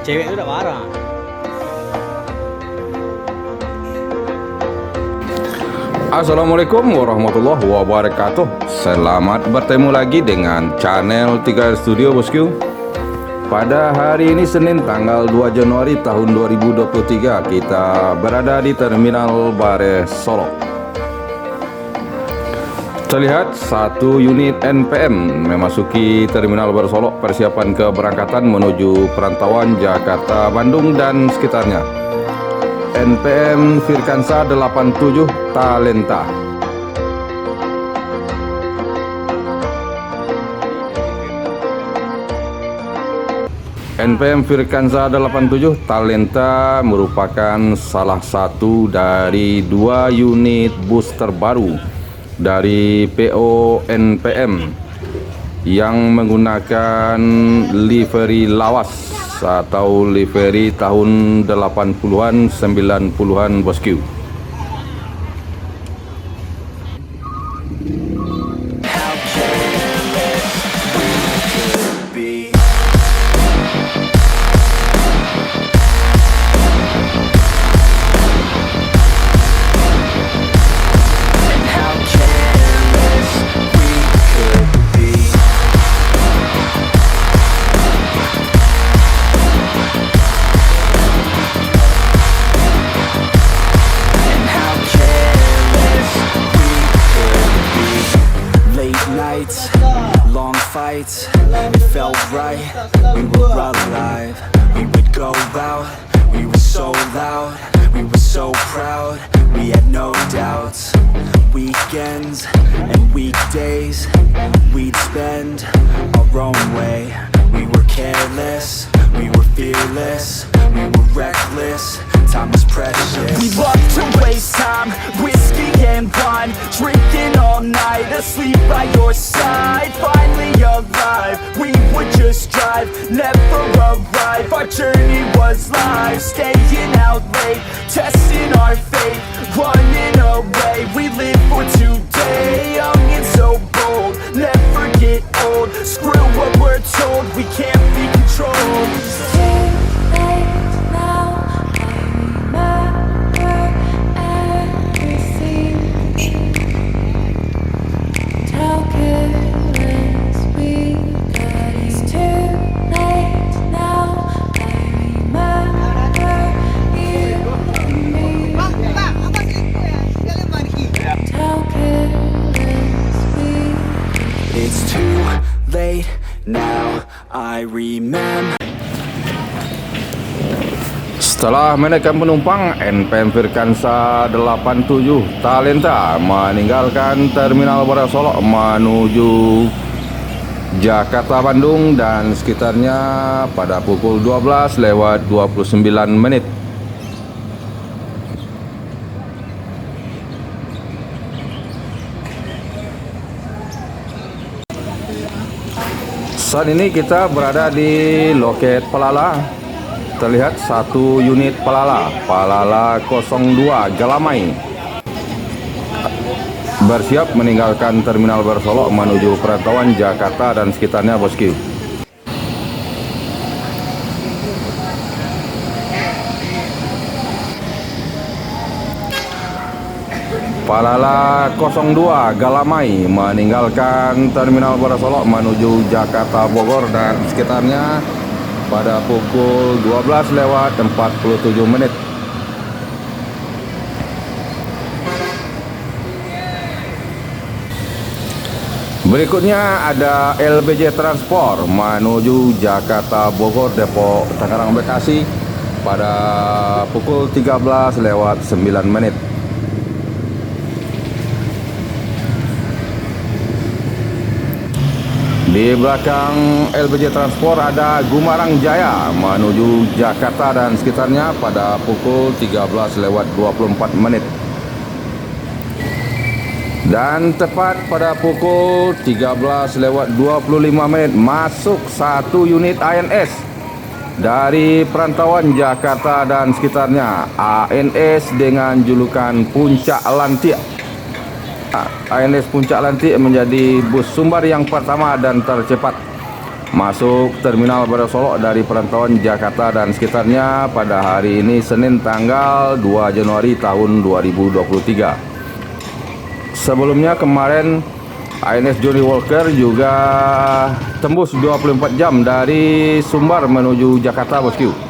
cewek itu udah parah. Assalamualaikum warahmatullahi wabarakatuh. Selamat bertemu lagi dengan channel 3R Studio bosku. Pada hari ini Senin tanggal 2 Januari tahun 2023, kita berada di Terminal Bare Solo. Terlihat satu unit NPM memasuki Terminal Bare Solo, persiapan keberangkatan menuju perantauan Jakarta, Bandung dan sekitarnya. NPM Firkansa 87 Talenta. NPM Firkansa 87 Talenta merupakan salah satu dari dua unit bus terbaru dari PO NPM yang menggunakan livery lawas atau livery tahun 80-an 90-an bosku. Long fights, it felt right. We were alive. We would go out. We were so loud. We were so proud. We had no doubts. Weekends and weekdays, we'd spend our own way. We were careless. We were fearless. We were reckless. Time was precious. We loved to waste time, whiskey and wine, drinking all night, asleep by your side. Finally alive, we would just drive, never arrive. Our journey was life, staying out late, testing our fate, running away. We live for today, young and so bold, never get old. Screw what we're told, we can't be controlled. It's too late now, I remember. Setelah menaikkan penumpang, NPM Firkansa 87 Talenta meninggalkan Terminal Bare Solo menuju Jakarta, Bandung dan sekitarnya pada pukul 12:29. Saat ini kita berada di loket Pelala. Terlihat satu unit Pelala 02 Galamai bersiap meninggalkan Terminal Bare Solo menuju perantauan Jakarta dan sekitarnya bosku. Pelala 02 Galamai meninggalkan Terminal Bare Solo menuju Jakarta, Bogor dan sekitarnya pada pukul 12:47. Berikutnya ada LBJ Transport menuju Jakarta, Bogor, Depok, Tangerang, Bekasi pada pukul 13:09. Di belakang LBJ Transport ada Gumarang Jaya menuju Jakarta dan sekitarnya pada pukul 13:24. Dan tepat pada pukul 13:25 masuk satu unit ANS dari perantauan Jakarta dan sekitarnya. ANS dengan julukan Puncak Lantik. ANS Puncak Lantik menjadi bus sumber yang pertama dan tercepat masuk Terminal Bandara Solok dari perantauan Jakarta dan sekitarnya pada hari ini Senin tanggal 2 Januari tahun 2023. Sebelumnya kemarin INS Johnny Walker juga tembus 24 jam dari Sumbar menuju Jakarta, bosku.